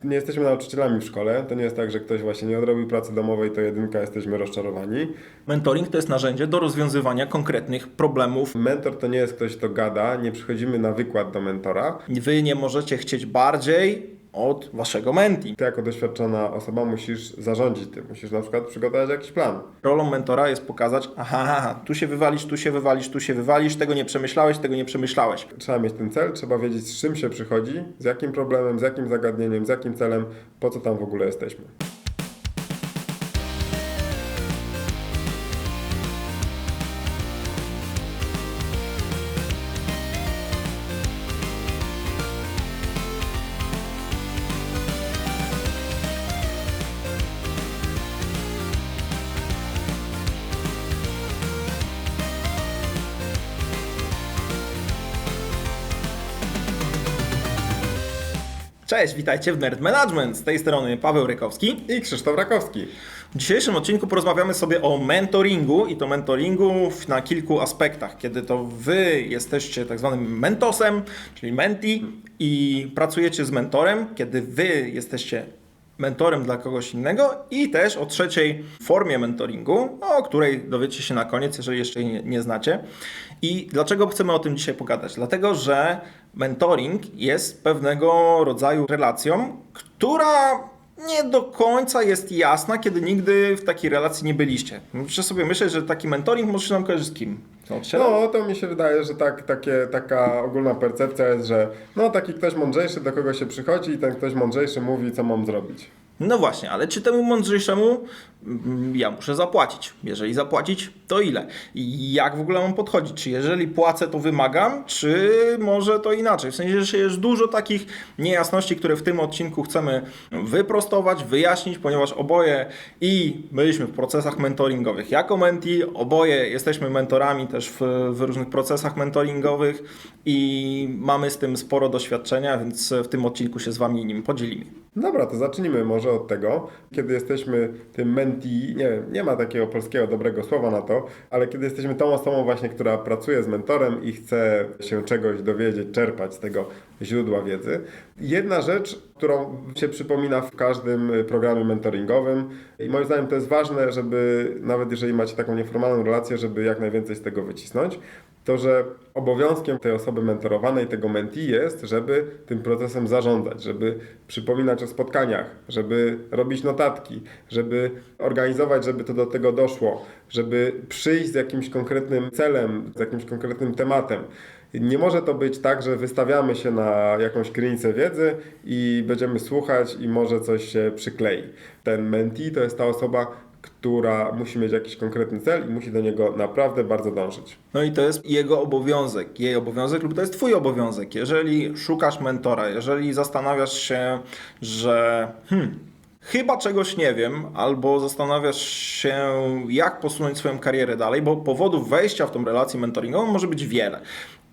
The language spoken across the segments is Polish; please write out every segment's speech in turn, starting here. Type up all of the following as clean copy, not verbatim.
Nie jesteśmy nauczycielami w szkole, to nie jest tak, że ktoś właśnie nie odrobił pracy domowej, to jedynka, jesteśmy rozczarowani. Mentoring to jest narzędzie do rozwiązywania konkretnych problemów. Mentor to nie jest ktoś, kto gada, nie przychodzimy na wykład do mentora. Wy nie możecie chcieć bardziej od waszego menti. Ty jako doświadczona osoba musisz zarządzić tym, musisz na przykład przygotować jakiś plan. Rolą mentora jest pokazać, aha, tu się wywalisz, tu się wywalisz, tu się wywalisz, tego nie przemyślałeś, tego nie przemyślałeś. Trzeba mieć ten cel, trzeba wiedzieć, z czym się przychodzi, z jakim problemem, z jakim zagadnieniem, z jakim celem, po co tam w ogóle jesteśmy. Cześć, witajcie w Nerd Management. Z tej strony Paweł Rykowski. I Krzysztof Rakowski. W dzisiejszym odcinku porozmawiamy sobie o mentoringu i to mentoringu na kilku aspektach. Kiedy to wy jesteście tak zwanym mentosem, czyli menti i pracujecie z mentorem, kiedy wy jesteście mentorem dla kogoś innego i też o trzeciej formie mentoringu, o której dowiecie się na koniec, jeżeli jeszcze jej nie znacie. I dlaczego chcemy o tym dzisiaj pogadać? Dlatego, że mentoring jest pewnego rodzaju relacją, która nie do końca jest jasna, kiedy nigdy w takiej relacji nie byliście. Muszę sobie myśleć, że taki mentoring może się nam kojarzyć z kim? No, to mi się wydaje, że taka ogólna percepcja jest, że taki ktoś mądrzejszy, do kogo się przychodzi i ten ktoś mądrzejszy mówi, co mam zrobić. No właśnie, ale czy temu mądrzejszemu ja muszę zapłacić? Jeżeli zapłacić, to ile? I jak w ogóle mam podchodzić? Czy jeżeli płacę, to wymagam, czy może to inaczej? W sensie, że jest dużo takich niejasności, które w tym odcinku chcemy wyprostować, wyjaśnić, ponieważ oboje i byliśmy w procesach mentoringowych jako menti, oboje jesteśmy mentorami też w różnych procesach mentoringowych i mamy z tym sporo doświadczenia, więc w tym odcinku się z Wami nim podzielimy. Dobra, to zacznijmy może od tego, kiedy jesteśmy tym menti, nie ma takiego polskiego dobrego słowa na to, ale kiedy jesteśmy tą osobą właśnie, która pracuje z mentorem i chce się czegoś dowiedzieć, czerpać z tego źródła wiedzy. Jedna rzecz, którą się przypomina w każdym programie mentoringowym i moim zdaniem to jest ważne, żeby nawet jeżeli macie taką nieformalną relację, żeby jak najwięcej z tego wycisnąć, to, że obowiązkiem tej osoby mentorowanej, tego mentee jest, żeby tym procesem zarządzać, żeby przypominać o spotkaniach, żeby robić notatki, żeby organizować, żeby to do tego doszło, żeby przyjść z jakimś konkretnym celem, z jakimś konkretnym tematem. Nie może to być tak, że wystawiamy się na jakąś krynicę wiedzy i będziemy słuchać i może coś się przyklei. Ten mentee to jest ta osoba, która musi mieć jakiś konkretny cel i musi do niego naprawdę bardzo dążyć. No i to jest jego obowiązek, jej obowiązek lub to jest twój obowiązek. Jeżeli szukasz mentora, jeżeli zastanawiasz się, że chyba czegoś nie wiem, albo zastanawiasz się, jak posunąć swoją karierę dalej, bo powodów wejścia w tą relację mentoringową może być wiele.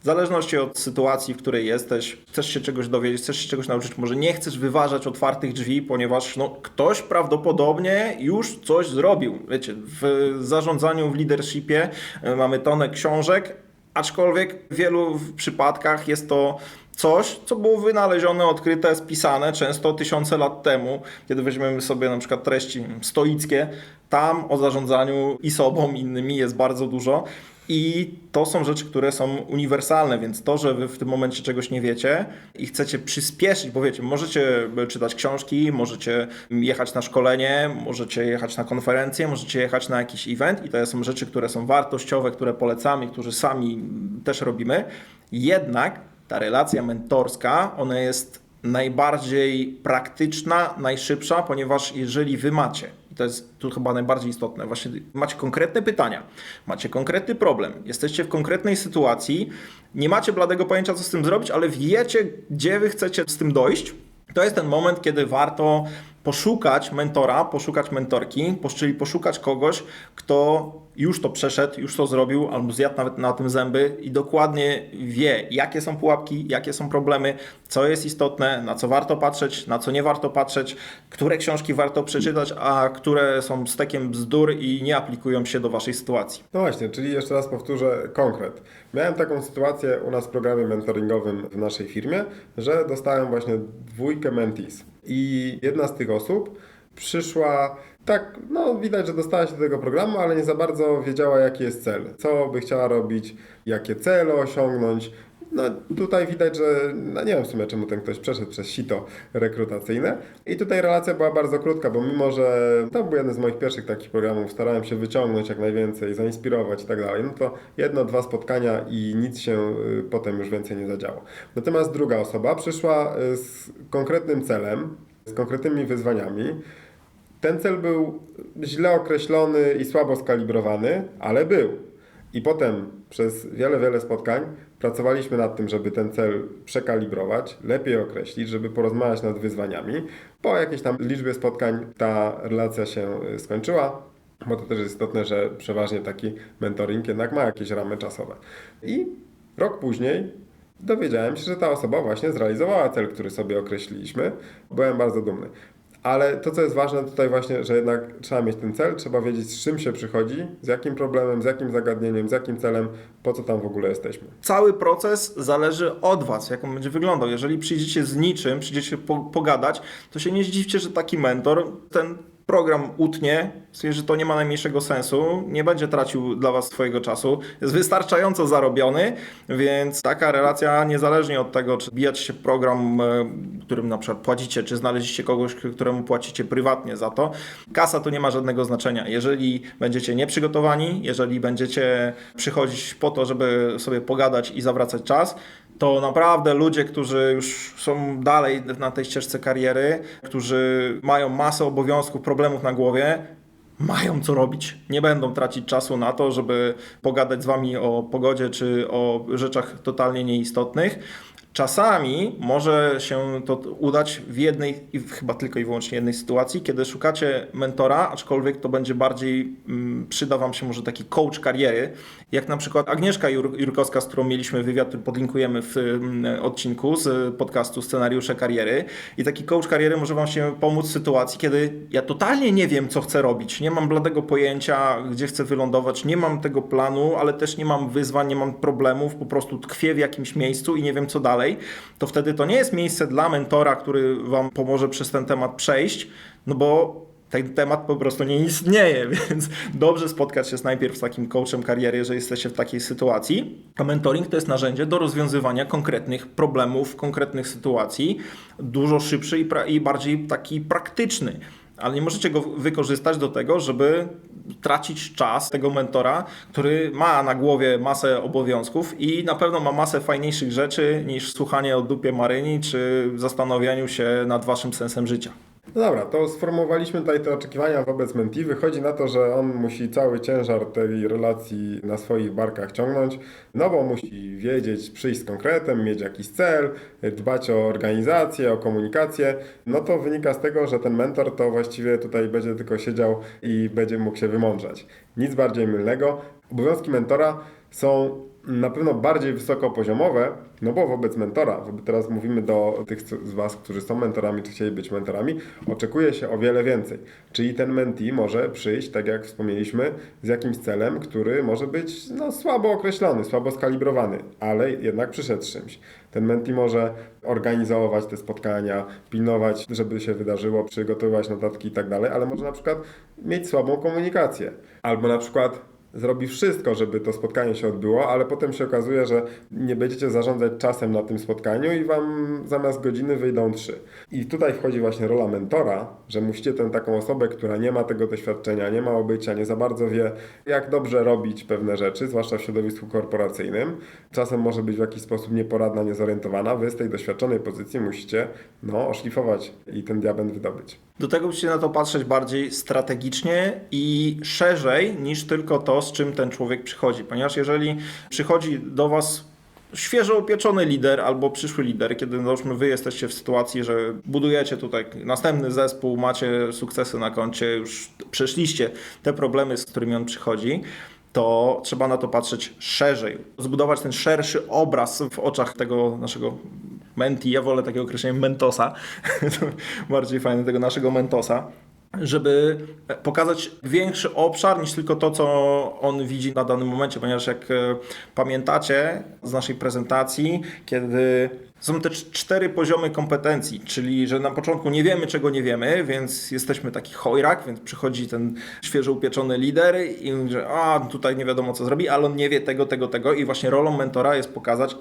W zależności od sytuacji, w której jesteś, chcesz się czegoś dowiedzieć, chcesz się czegoś nauczyć, może nie chcesz wyważać otwartych drzwi, ponieważ ktoś prawdopodobnie już coś zrobił. Wiecie, w zarządzaniu, w leadershipie mamy tonę książek, aczkolwiek w wielu przypadkach jest to coś, co było wynalezione, odkryte, spisane często tysiące lat temu, kiedy weźmiemy sobie na przykład treści stoickie, tam o zarządzaniu i sobą, innymi jest bardzo dużo. I to są rzeczy, które są uniwersalne, więc to, że wy w tym momencie czegoś nie wiecie i chcecie przyspieszyć, bo wiecie, możecie czytać książki, możecie jechać na szkolenie, możecie jechać na konferencję, możecie jechać na jakiś event i to są rzeczy, które są wartościowe, które polecamy, które sami też robimy. Jednak ta relacja mentorska, ona jest najbardziej praktyczna, najszybsza, ponieważ jeżeli wy macie, i to jest tu chyba najbardziej istotne, właśnie macie konkretne pytania, macie konkretny problem, jesteście w konkretnej sytuacji, nie macie bladego pojęcia, co z tym zrobić, ale wiecie, gdzie wy chcecie z tym dojść, to jest ten moment, kiedy warto poszukać mentora, poszukać mentorki, czyli poszukać kogoś, kto już to przeszedł, już to zrobił, albo zjadł nawet na tym zęby i dokładnie wie, jakie są pułapki, jakie są problemy, co jest istotne, na co warto patrzeć, na co nie warto patrzeć, które książki warto przeczytać, a które są stekiem bzdur i nie aplikują się do waszej sytuacji. No właśnie, czyli jeszcze raz powtórzę konkret. Miałem taką sytuację u nas w programie mentoringowym w naszej firmie, że dostałem właśnie 2 mentees. I jedna z tych osób przyszła, tak, no widać, że dostała się do tego programu, ale nie za bardzo wiedziała, jaki jest cel, co by chciała robić, jakie cele osiągnąć. No tutaj widać, że no nie wiem w sumie czemu ten ktoś przeszedł przez sito rekrutacyjne i tutaj relacja była bardzo krótka, bo mimo, że to był jeden z moich pierwszych takich programów, starałem się wyciągnąć jak najwięcej, zainspirować i tak dalej, no to 1-2 spotkania i nic się potem już więcej nie zadziało. Natomiast druga osoba przyszła z konkretnym celem, z konkretnymi wyzwaniami. Ten cel był źle określony i słabo skalibrowany, ale był. I potem przez wiele spotkań pracowaliśmy nad tym, żeby ten cel przekalibrować, lepiej określić, żeby porozmawiać nad wyzwaniami. Po jakiejś tam liczbie spotkań ta relacja się skończyła, bo to też jest istotne, że przeważnie taki mentoring jednak ma jakieś ramy czasowe. I rok później dowiedziałem się, że ta osoba właśnie zrealizowała cel, który sobie określiliśmy. Byłem bardzo dumny. Ale to, co jest ważne tutaj właśnie, że jednak trzeba mieć ten cel, trzeba wiedzieć, z czym się przychodzi, z jakim problemem, z jakim zagadnieniem, z jakim celem, po co tam w ogóle jesteśmy. Cały proces zależy od Was, jak on będzie wyglądał. Jeżeli przyjdziecie z niczym, przyjdziecie pogadać, to się nie zdziwcie, że taki mentor ten program utnie, w sensie, że to nie ma najmniejszego sensu, nie będzie tracił dla Was swojego czasu, jest wystarczająco zarobiony, więc taka relacja, niezależnie od tego, czy wbijać się program, którym na przykład płacicie, czy znaleźliście kogoś, któremu płacicie prywatnie za to, kasa to nie ma żadnego znaczenia. Jeżeli będziecie nieprzygotowani, jeżeli będziecie przychodzić po to, żeby sobie pogadać i zawracać czas, to naprawdę ludzie, którzy już są dalej na tej ścieżce kariery, którzy mają masę obowiązków, problemów na głowie, mają co robić. Nie będą tracić czasu na to, żeby pogadać z Wami o pogodzie czy o rzeczach totalnie nieistotnych. Czasami może się to udać w jednej, chyba tylko i wyłącznie jednej sytuacji, kiedy szukacie mentora, aczkolwiek to będzie bardziej, przyda Wam się może taki coach kariery, jak na przykład Agnieszka Jurkowska, z którą mieliśmy wywiad, który podlinkujemy w odcinku z podcastu Scenariusze Kariery. I taki coach kariery może Wam się pomóc w sytuacji, kiedy ja totalnie nie wiem, co chcę robić, nie mam bladego pojęcia, gdzie chcę wylądować, nie mam tego planu, ale też nie mam wyzwań, nie mam problemów, po prostu tkwię w jakimś miejscu i nie wiem, co dalej. To wtedy to nie jest miejsce dla mentora, który Wam pomoże przez ten temat przejść, no bo ten temat po prostu nie istnieje, więc dobrze spotkać się najpierw z takim coachem kariery, że jesteście w takiej sytuacji. A mentoring to jest narzędzie do rozwiązywania konkretnych problemów, konkretnych sytuacji, dużo szybszy i bardziej taki praktyczny. Ale nie możecie go wykorzystać do tego, żeby tracić czas tego mentora, który ma na głowie masę obowiązków i na pewno ma masę fajniejszych rzeczy niż słuchanie o dupie Maryni czy zastanawianiu się nad waszym sensem życia. No dobra, to sformułowaliśmy tutaj te oczekiwania wobec mentee. Wychodzi na to, że on musi cały ciężar tej relacji na swoich barkach ciągnąć, no bo musi wiedzieć, przyjść z konkretem, mieć jakiś cel, dbać o organizację, o komunikację. No to wynika z tego, że ten mentor to właściwie tutaj będzie tylko siedział i będzie mógł się wymądrzać. Nic bardziej mylnego. Obowiązki mentora są na pewno bardziej wysokopoziomowe, no bo wobec mentora, teraz mówimy do tych z Was, którzy są mentorami, czy chcieli być mentorami, oczekuje się o wiele więcej. Czyli ten mentee może przyjść, tak jak wspomnieliśmy, z jakimś celem, który może być słabo określony, słabo skalibrowany, ale jednak przyszedł z czymś. Ten mentee może organizować te spotkania, pilnować, żeby się wydarzyło, przygotowywać notatki i tak dalej, ale może na przykład mieć słabą komunikację. Albo na przykład zrobi wszystko, żeby to spotkanie się odbyło, ale potem się okazuje, że nie będziecie zarządzać czasem na tym spotkaniu i Wam zamiast godziny wyjdą 3. I tutaj wchodzi właśnie rola mentora, że musicie tę taką osobę, która nie ma tego doświadczenia, nie ma obycia, nie za bardzo wie, jak dobrze robić pewne rzeczy, zwłaszcza w środowisku korporacyjnym. Czasem może być w jakiś sposób nieporadna, niezorientowana. Wy z tej doświadczonej pozycji musicie oszlifować i ten diament wydobyć. Do tego musicie na to patrzeć bardziej strategicznie i szerzej niż tylko to, z czym ten człowiek przychodzi. Ponieważ jeżeli przychodzi do Was świeżo upieczony lider albo przyszły lider, kiedy wy jesteście w sytuacji, że budujecie tutaj następny zespół, macie sukcesy na koncie, już przeszliście te problemy, z którymi on przychodzi, to trzeba na to patrzeć szerzej. Zbudować ten szerszy obraz w oczach tego naszego mentee, ja wolę takiego określenia mentosa, bardziej fajne tego naszego mentosa, żeby pokazać większy obszar niż tylko to, co on widzi na danym momencie, ponieważ jak pamiętacie z naszej prezentacji, kiedy Są te 4 poziomy kompetencji, czyli że na początku nie wiemy, czego nie wiemy, więc jesteśmy taki chojrak, więc przychodzi ten świeżo upieczony lider i mówi, że tutaj nie wiadomo co zrobi, ale on nie wie tego i właśnie rolą mentora jest pokazać,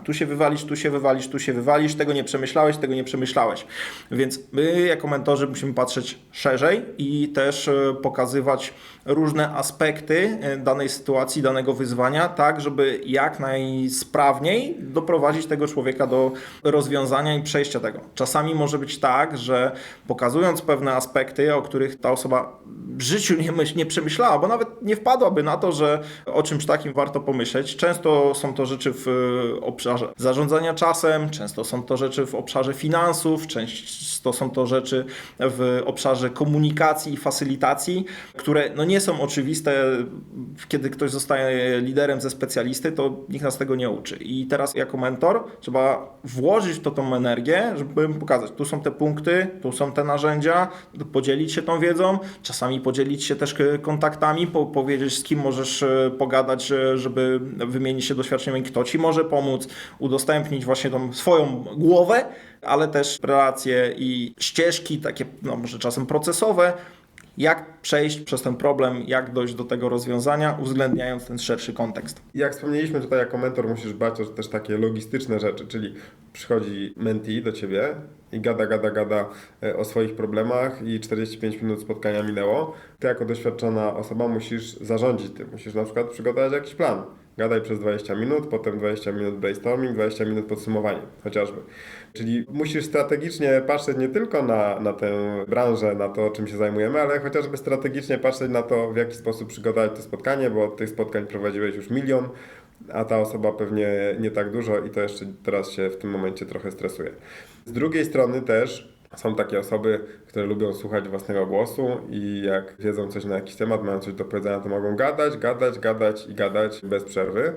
tu się wywalisz, tu się wywalisz, tu się wywalisz, tego nie przemyślałeś. Więc my jako mentorzy musimy patrzeć szerzej i też pokazywać różne aspekty danej sytuacji, danego wyzwania, tak żeby jak najsprawniej doprowadzić tego człowieka do rozwiązania i przejścia tego. Czasami może być tak, że pokazując pewne aspekty, o których ta osoba w życiu nie przemyślała, bo nawet nie wpadłaby na to, że o czymś takim warto pomyśleć. Często są to rzeczy w obszarze zarządzania czasem, często są to rzeczy w obszarze finansów, często są to rzeczy w obszarze komunikacji i facylitacji, które nie są oczywiste. Kiedy ktoś zostaje liderem ze specjalisty, to nikt nas tego nie uczy. I teraz jako mentor trzeba włożyć w to tą energię, żeby pokazać, tu są te punkty, tu są te narzędzia, podzielić się tą wiedzą, czasami podzielić się też kontaktami, powiedzieć z kim możesz pogadać, żeby wymienić się doświadczeniami, kto ci może pomóc, udostępnić właśnie tą swoją głowę, ale też relacje i ścieżki takie, może czasem procesowe, jak przejść przez ten problem, jak dojść do tego rozwiązania, uwzględniając ten szerszy kontekst. Jak wspomnieliśmy tutaj, jako mentor musisz dbać o też takie logistyczne rzeczy, czyli przychodzi mentee do ciebie i gada o swoich problemach i 45 minut spotkania minęło. Ty jako doświadczona osoba musisz zarządzić tym. Musisz na przykład przygotować jakiś plan. Gadaj przez 20 minut, potem 20 minut brainstorming, 20 minut podsumowanie chociażby. Czyli musisz strategicznie patrzeć nie tylko na tę branżę, na to, czym się zajmujemy, ale chociażby strategicznie patrzeć na to, w jaki sposób przygotować to spotkanie, bo tych spotkań prowadziłeś już 1 000 000, a ta osoba pewnie nie tak dużo i to jeszcze teraz się w tym momencie trochę stresuje. Z drugiej strony też są takie osoby, które lubią słuchać własnego głosu i jak wiedzą coś na jakiś temat, mają coś do powiedzenia, to mogą gadać bez przerwy.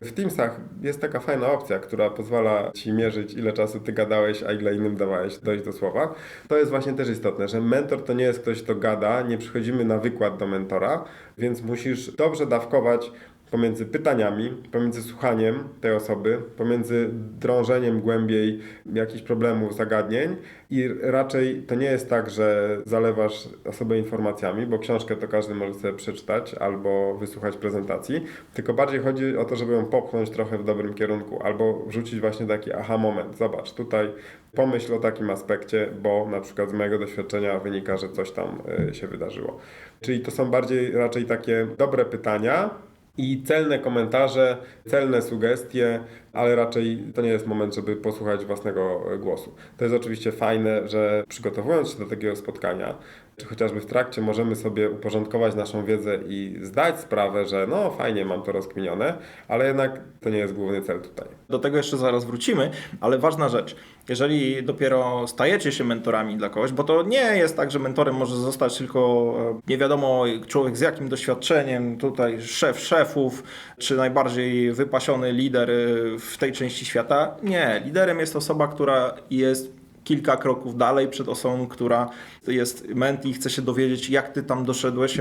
W Teamsach jest taka fajna opcja, która pozwala Ci mierzyć, ile czasu Ty gadałeś, a ile innym dawałeś dojść do słowa. To jest właśnie też istotne, że mentor to nie jest ktoś, kto gada, nie przychodzimy na wykład do mentora, więc musisz dobrze dawkować pomiędzy pytaniami, pomiędzy słuchaniem tej osoby, pomiędzy drążeniem głębiej jakichś problemów, zagadnień i raczej to nie jest tak, że zalewasz osobę informacjami, bo książkę to każdy może sobie przeczytać albo wysłuchać prezentacji, tylko bardziej chodzi o to, żeby ją popchnąć trochę w dobrym kierunku albo wrzucić właśnie taki aha moment. Zobacz, tutaj pomyśl o takim aspekcie, bo na przykład z mojego doświadczenia wynika, że coś tam się wydarzyło. Czyli to są bardziej raczej takie dobre pytania i celne komentarze, celne sugestie, ale raczej to nie jest moment, żeby posłuchać własnego głosu. To jest oczywiście fajne, że przygotowując się do takiego spotkania, czy chociażby w trakcie możemy sobie uporządkować naszą wiedzę i zdać sprawę, że fajnie, mam to rozkminione, ale jednak to nie jest główny cel tutaj. Do tego jeszcze zaraz wrócimy, ale ważna rzecz. Jeżeli dopiero stajecie się mentorami dla kogoś, bo to nie jest tak, że mentorem może zostać tylko nie wiadomo człowiek z jakim doświadczeniem, tutaj szef szefów, czy najbardziej wypasiony lider w tej części świata. Nie, liderem jest osoba, która jest kilka kroków dalej przed osobą, która jest mentee i chce się dowiedzieć, jak ty tam doszedłeś,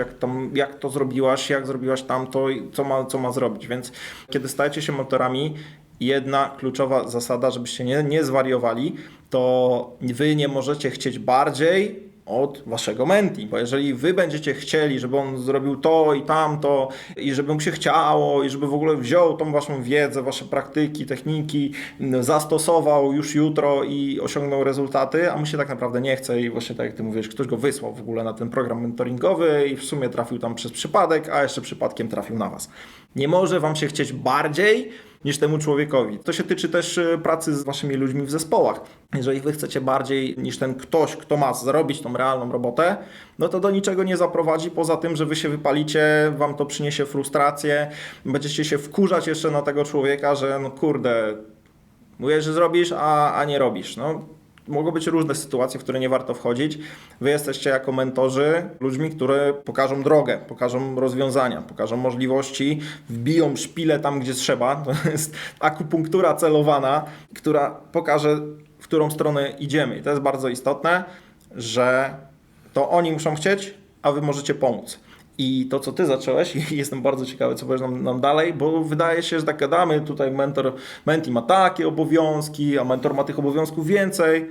jak to zrobiłaś, jak zrobiłaś tamto i co ma zrobić. Więc kiedy stajecie się mentorami, jedna kluczowa zasada, żebyście nie zwariowali, to wy nie możecie chcieć bardziej od waszego mentee, bo jeżeli wy będziecie chcieli, żeby on zrobił to i tamto i żeby mu się chciało i żeby w ogóle wziął tą waszą wiedzę, wasze praktyki, techniki, zastosował już jutro i osiągnął rezultaty, a mu się tak naprawdę nie chce i właśnie tak jak ty mówisz, ktoś go wysłał w ogóle na ten program mentoringowy i w sumie trafił tam przez przypadek, a jeszcze przypadkiem trafił na was. Nie może wam się chcieć bardziej niż temu człowiekowi. To się tyczy też pracy z waszymi ludźmi w zespołach. Jeżeli wy chcecie bardziej niż ten ktoś, kto ma zrobić tą realną robotę, to do niczego nie zaprowadzi, poza tym, że wy się wypalicie, wam to przyniesie frustrację, będziecie się wkurzać jeszcze na tego człowieka, że kurde, mówisz, że zrobisz, a nie robisz. Mogą być różne sytuacje, w które nie warto wchodzić. Wy jesteście jako mentorzy ludźmi, które pokażą drogę, pokażą rozwiązania, pokażą możliwości, wbiją szpilę tam, gdzie trzeba. To jest akupunktura celowana, która pokaże, w którą stronę idziemy. I to jest bardzo istotne, że to oni muszą chcieć, a wy możecie pomóc. i to, co ty zacząłeś, i jestem bardzo ciekawy, co powiesz nam dalej, bo wydaje się, że tak gadamy, tutaj mentee ma takie obowiązki, a mentor ma tych obowiązków więcej.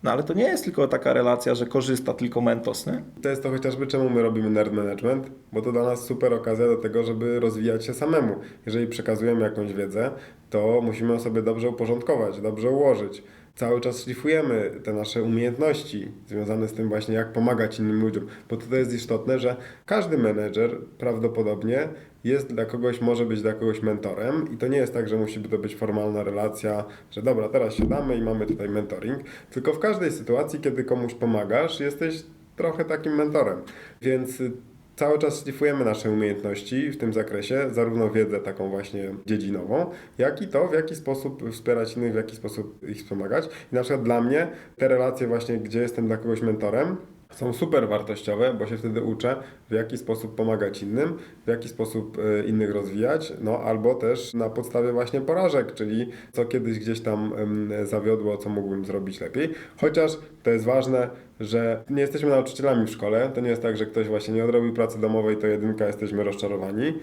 No ale to nie jest tylko taka relacja, że korzysta tylko mentos, nie? To jest to chociażby, czemu my robimy nerd management, bo to dla nas super okazja do tego, żeby rozwijać się samemu. Jeżeli przekazujemy jakąś wiedzę, to musimy ją sobie dobrze uporządkować, dobrze ułożyć. Cały czas szlifujemy te nasze umiejętności związane z tym właśnie, jak pomagać innym ludziom, bo to jest istotne, że każdy menedżer prawdopodobnie jest dla kogoś, może być dla kogoś mentorem i to nie jest tak, że musi to być formalna relacja, że dobra, teraz siadamy i mamy tutaj mentoring, tylko w każdej sytuacji, kiedy komuś pomagasz, jesteś trochę takim mentorem, więc cały czas szlifujemy nasze umiejętności w tym zakresie, zarówno wiedzę taką właśnie dziedzinową, jak i to, w jaki sposób wspierać innych, w jaki sposób ich wspomagać. I na przykład dla mnie te relacje właśnie, gdzie jestem dla kogoś mentorem, są super wartościowe, bo się wtedy uczę, w jaki sposób pomagać innym, w jaki sposób innych rozwijać, no albo też na podstawie właśnie porażek, czyli co kiedyś gdzieś tam zawiodło, co mógłbym zrobić lepiej. Chociaż to jest ważne, że nie jesteśmy nauczycielami w szkole, to nie jest tak, że ktoś właśnie nie odrobił pracy domowej, to jedynka, jesteśmy rozczarowani.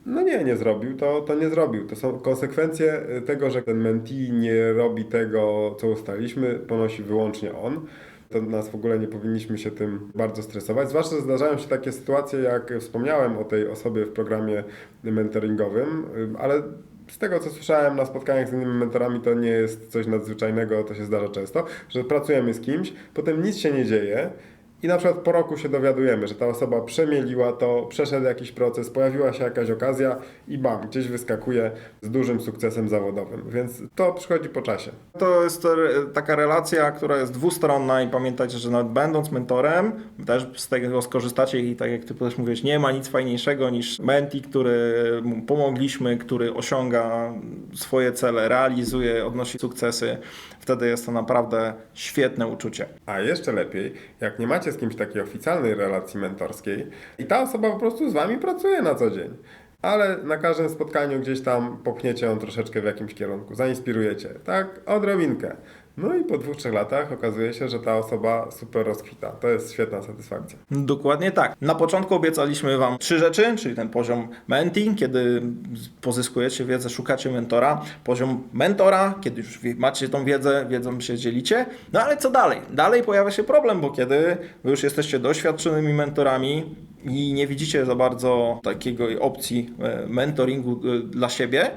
No nie zrobił, to nie zrobił. To są konsekwencje tego, że ten mentee nie robi tego, co ustaliliśmy, ponosi wyłącznie on. To nas w ogóle nie powinniśmy się tym bardzo stresować. Zwłaszcza, że zdarzają się takie sytuacje, jak wspomniałem o tej osobie w programie mentoringowym, ale z tego, co słyszałem na spotkaniach z innymi mentorami, to nie jest coś nadzwyczajnego, to się zdarza często, że pracujemy z kimś, potem nic się nie dzieje i na przykład po roku się dowiadujemy, że ta osoba przemieliła to, przeszedł jakiś proces, pojawiła się jakaś okazja i bam, gdzieś wyskakuje z dużym sukcesem zawodowym, więc to przychodzi po czasie. To jest taka relacja, która jest dwustronna i pamiętajcie, że nawet będąc mentorem, też z tego skorzystacie i tak jak ty też mówisz, nie ma nic fajniejszego niż mentee, któremu pomogliśmy, który osiąga swoje cele, realizuje, odnosi sukcesy. Wtedy jest to naprawdę świetne uczucie. A jeszcze lepiej, jak nie macie z kimś takiej oficjalnej relacji mentorskiej i ta osoba po prostu z wami pracuje na co dzień, ale na każdym spotkaniu gdzieś tam popchniecie ją troszeczkę w jakimś kierunku, zainspirujecie, tak, odrobinkę. No i po 2-3 latach okazuje się, że ta osoba super rozkwita. To jest świetna satysfakcja. Dokładnie tak. Na początku obiecaliśmy Wam 3 rzeczy, czyli ten poziom mentee, kiedy pozyskujecie wiedzę, szukacie mentora. Poziom mentora, kiedy już macie tą wiedzą się dzielicie. No ale co dalej? Dalej pojawia się problem, bo kiedy Wy już jesteście doświadczonymi mentorami i nie widzicie za bardzo takiego opcji mentoringu dla siebie,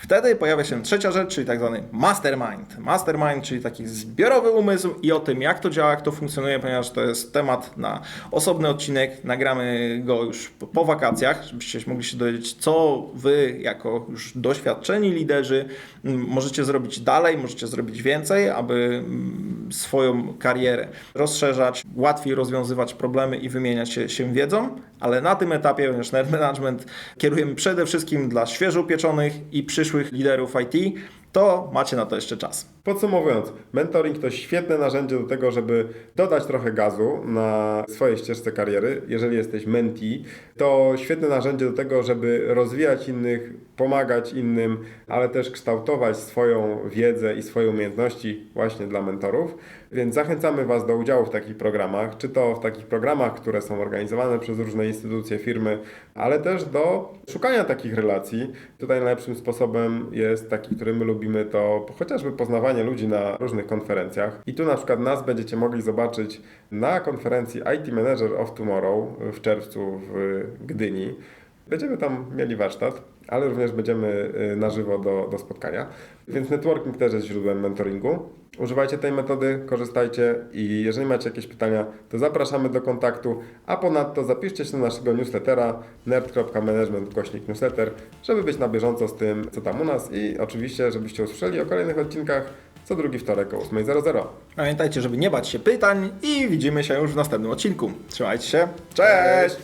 wtedy pojawia się trzecia rzecz, czyli tak zwany mastermind. Mastermind, czyli taki zbiorowy umysł i o tym, jak to działa, jak to funkcjonuje, ponieważ to jest temat na osobny odcinek. Nagramy go już po wakacjach, żebyście mogli się dowiedzieć, co Wy jako już doświadczeni liderzy możecie zrobić dalej, możecie zrobić więcej, aby swoją karierę rozszerzać, łatwiej rozwiązywać problemy i wymieniać się wiedzą, ale na tym etapie, ponieważ Nerd Management kierujemy przede wszystkim dla świeżo upieczonych i przyszłych liderów IT, to macie na to jeszcze czas. Podsumowując, mentoring to świetne narzędzie do tego, żeby dodać trochę gazu na swojej ścieżce kariery. Jeżeli jesteś mentee, to świetne narzędzie do tego, żeby rozwijać innych, pomagać innym, ale też kształtować swoją wiedzę i swoje umiejętności właśnie dla mentorów. Więc zachęcamy Was do udziału w takich programach, czy to w takich programach, które są organizowane przez różne instytucje, firmy, ale też do szukania takich relacji. Tutaj najlepszym sposobem jest taki, który my lubimy, to chociażby poznawanie ludzi na różnych konferencjach. I tu na przykład nas będziecie mogli zobaczyć na konferencji IT Manager of Tomorrow w czerwcu w Gdyni. Będziemy tam mieli warsztat, ale również będziemy na żywo do spotkania. Więc networking też jest źródłem mentoringu. Używajcie tej metody, korzystajcie i jeżeli macie jakieś pytania, to zapraszamy do kontaktu, a ponadto zapiszcie się do naszego newslettera nerd.management/newsletter, żeby być na bieżąco z tym, co tam u nas i oczywiście, żebyście usłyszeli o kolejnych odcinkach co drugi wtorek o 8:00. Pamiętajcie, żeby nie bać się pytań i widzimy się już w następnym odcinku. Trzymajcie się, cześć!